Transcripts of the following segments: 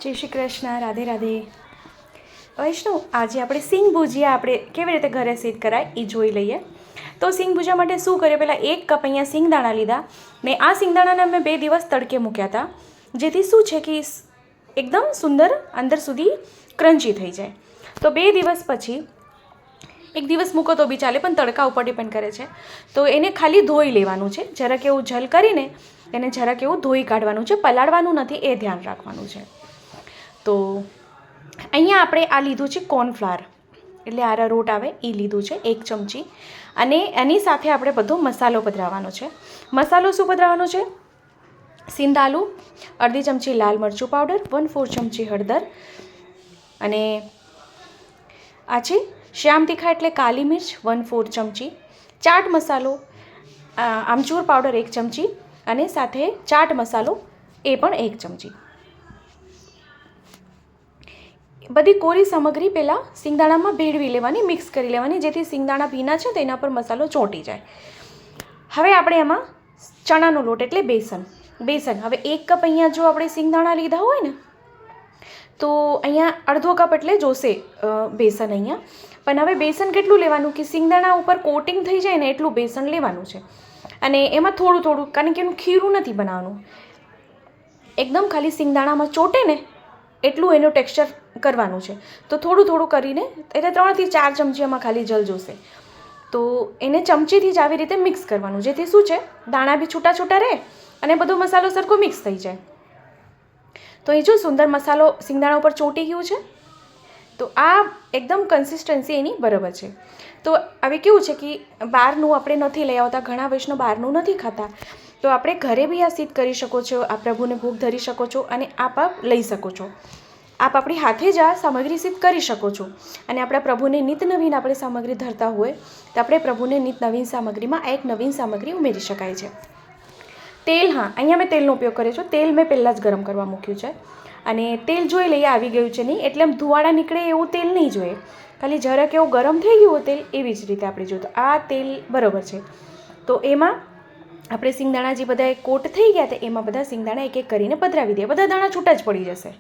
જય શ્રી કૃષ્ણ, રાધે રાધે. વૈષ્ણવ, આજે આપણે સિંગ ભુજિયા આપણે કેવી રીતે ઘરે સિદ્ધ કરાય એ જોઈ લઈએ. તો સિંગ ભુજિયા માટે શું કરીએ, પહેલાં 1 કપ અહીંયા સિંગદાણા લીધા ને આ સિંગદાણાને અમે 2 દિવસ તડકે મૂક્યા હતા, જેથી શું છે કે એકદમ સુંદર અંદર સુધી ક્રન્ચી થઈ જાય. તો 2 દિવસ પછી 1 દિવસ મૂકો તો બી ચાલે, પણ તડકા ઉપર ડિપેન્ડ કરે છે. તો એને ખાલી ધોઈ લેવાનું છે, જરાક એવું જલ કરીને એને જરાક એવું ધોઈ કાઢવાનું છે, પલાળવાનું નથી, એ ધ્યાન રાખવાનું છે. તો અહીંયા આપણે આ લીધું છે કોર્નફ્લાવર, એટલે આરારોટ આવે એ લીધું છે 1 ચમચી, અને એની સાથે આપણે બધો મસાલો પધરાવવાનો છે. મસાલો શું પધરાવવાનો છે? સિંધાલુ, અડધી ચમચી લાલ મરચું પાવડર, 1/4 ચમચી હળદર, અને આ છે શ્યામ તીખા એટલે કાલી મિર્ચ 1/4 ચમચી, ચાટ મસાલો, આમચૂર પાવડર 1 ચમચી, અને સાથે ચાટ મસાલો એ પણ 1 ચમચી. બધી કોરી સામગ્રી પહેલાં સિંગદાણામાં ભેળવી લેવાની, મિક્સ કરી લેવાની, જેથી સિંગદાણા ભીના છે તેના પર મસાલો ચોંટી જાય. હવે આપણે એમાં ચણાનો લોટ એટલે બેસન. હવે 1 કપ અહીંયા જો આપણે સિંગદાણા લીધા હોય ને તો અહીંયા અડધો કપ એટલે જોશે બેસન અહીંયા. પણ હવે બેસન કેટલું લેવાનું કે સિંગદાણા ઉપર કોટિંગ થઈ જાય ને એટલું બેસન લેવાનું છે. અને એમાં થોડું થોડું, કારણ કે એનું ખીરું નથી બનાવવાનું, એકદમ ખાલી સિંગદાણામાં ચોટે ને એટલું એનું ટેક્સચર કરવાનું છે. તો થોડું થોડું કરીને, એટલે 3 થી 4 ચમચી એમાં ખાલી જલ જોશે. તો એને ચમચીથી જ આવી રીતે મિક્સ કરવાનું, જેથી શું છે દાણા બી છૂટા છૂટા રહે અને બધો મસાલો સરખો મિક્સ થઈ જાય. તો એ જો સુંદર મસાલો સિંગદાણા ઉપર ચોંટી ગયું છે. તો આ એકદમ કન્સિસ્ટન્સી એની બરાબર છે. તો હવે કેવું છે કે બહારનું આપણે નથી લઈ આવતા, ઘણા વૈષ્ણવ બહારનું નથી ખાતા, તો આપણે ઘરે બી આ સિદ્ધ કરી શકો છો, આ પ્રભુને ભોગ ધરી શકો છો, અને આપ લઈ શકો છો. આપ આપણી હાથે જ આ સામગ્રી સિદ્ધ કરી શકો છો. અને આપણા પ્રભુને નિત નવીન આપણે સામગ્રી ધરતા હોય તો આપણે પ્રભુને નિત નવીન સામગ્રીમાં એક નવીન સામગ્રી ઉમેરી શકાય છે. તેલ, હા, અહીંયા મેં તેલનો ઉપયોગ કર્યો છે. તેલ મેં પહેલાં જ ગરમ કરવા મૂક્યું છે, અને તેલ જોઈ લઈએ આવી ગયું છે નહીં, એટલે એમ ધુવાડા નીકળે એવું તેલ નહીં જોઈએ, ખાલી જરાક એવું ગરમ થઈ ગયું હોય તેલ, એવી જ રીતે આપણે જોઈએ. તો આ તેલ બરાબર છે. તો એમાં આપણે સિંગદાણા જે બધા કોટ થઈ ગયા હતા એમાં બધા સિંગદાણા એક એક કરીને પધરાવી દઈએ. બધા દાણા છૂટા જ પડી જશે,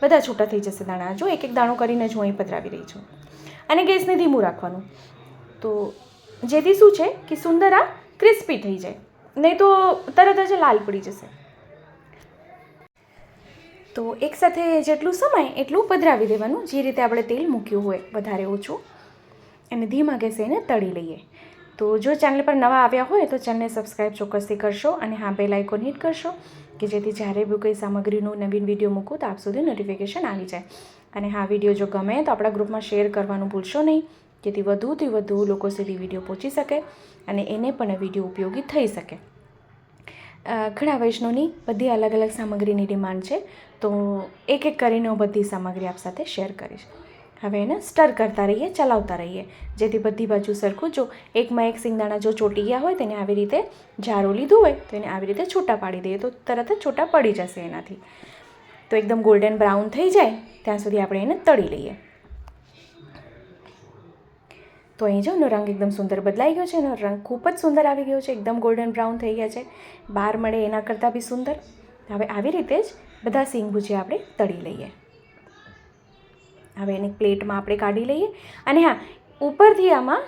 બધા છૂટા થઈ જશે દાણા. જો એક એક દાણો કરીને જ હું અહીં પધરાવી રહી છું. અને ગેસને ધીમું રાખવાનું, તો જેથી શું છે કે સુંદર આ ક્રિસ્પી થઈ જાય, નહીં તો તરત જ લાલ પડી જશે. તો એકસાથે જેટલું સમાય એટલું પધરાવી દેવાનું, જે રીતે આપણે તેલ મૂક્યું હોય, વધારે ઓછું, અને ધીમા ગેસે એને તળી લઈએ. તો જો ચેનલ પર નવા આવ્યા હોય તો ચેનલને સબસ્ક્રાઈબ ચોક્કસથી કરશો, અને હા, બેલ આઇકોન હિટ કરશો, કે જેથી જ્યારે બી કોઈ સામગ્રીનું નવીન વિડીયો મૂકું તો આપ સુધી નોટિફિકેશન આવી જાય. અને હા, વિડીયો જો ગમે તો આપણા ગ્રુપમાં શેર કરવાનું ભૂલશો નહીં, જેથી વધુથી વધુ લોકો સુધી વિડીયો પહોંચી શકે અને એને પણ વિડીયો ઉપયોગી થઈ શકે. ઘણા વૈષ્ણવની બધી અલગ અલગ સામગ્રીની ડિમાન્ડ છે, તો એક એક કરીને હું બધી સામગ્રી આપ સાથે શેર કરીશ. હવે એને સ્ટર કરતા રહીએ, ચલાવતા રહીએ, જેથી બધી બાજુ સરખું. જો એકમાં એક સિંગદાણા જો ચોંટી ગયા હોય તેને આવી રીતે જારો લીધું હોય તો એને આવી રીતે છૂટા પાડી દઈએ, તો તરત જ છૂટા પડી જશે એનાથી. તો એકદમ ગોલ્ડન બ્રાઉન થઈ જાય ત્યાં સુધી આપણે એને તળી લઈએ. તો અહીં જો એનો રંગ એકદમ સુંદર બદલાઈ ગયો છે, એનો રંગ ખૂબ જ સુંદર આવી ગયો છે, એકદમ ગોલ્ડન બ્રાઉન થઈ ગયા છે, બહાર મળે એના કરતાં બી સુંદર. હવે આવી રીતે જ બધા સિંગ ભુજિયા આપણે તળી લઈએ. હવે એને પ્લેટમાં આપણે કાઢી લઈએ. અને હા, ઉપરથી આમાં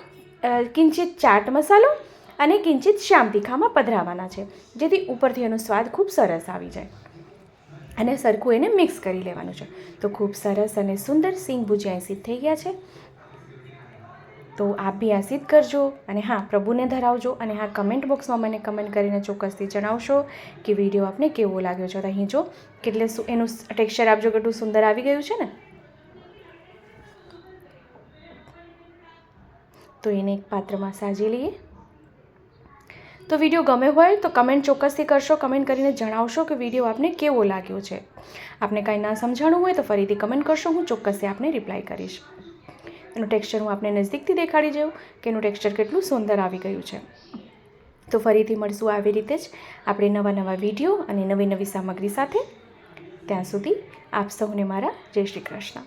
કિંચિત ચાટ મસાલો અને કિંચિત શ્યામ તીખામાં પધરાવવાના છે, જેથી ઉપરથી એનો સ્વાદ ખૂબ સરસ આવી જાય. અને સરખું એને મિક્સ કરી લેવાનું છે. તો ખૂબ સરસ અને સુંદર સિંગ ભુજિયા સિદ્ધ થઈ ગયા છે. તો આપ બી આ સિદ્ધ કરજો, અને હા, પ્રભુને ધરાવજો. અને હા, કમેન્ટ બોક્સમાં મને કમેન્ટ કરીને ચોક્કસથી જણાવશો કે વિડીયો આપને કેવો લાગ્યો છે. તો અહીં જો કેટલે એનું ટેક્સચર આપજો, કેટલું સુંદર આવી ગયું છે ને. તો એને એક પાત્રમાં સાજી લઈએ. તો વિડીયો ગમે હોય તો કમેન્ટ ચોક્કસથી કરશો, કમેન્ટ કરીને જણાવશો કે વિડીયો આપને કેવો લાગ્યો છે. આપને કાંઈ ના સમજાણું હોય તો ફરીથી કમેન્ટ કરશો, હું ચોક્કસથી આપને રિપ્લાય કરીશ. એનું ટેક્સચર હું આપને નજીકથી દેખાડી દઉં કે એનું ટેક્સચર કેટલું સુંદર આવી ગયું છે. તો ફરીથી મળશું આવી રીતે જ આપણે નવા નવા વિડીયો અને નવી નવી સામગ્રી સાથે. ત્યાં સુધી આપ સૌને મારા જય શ્રી કૃષ્ણ.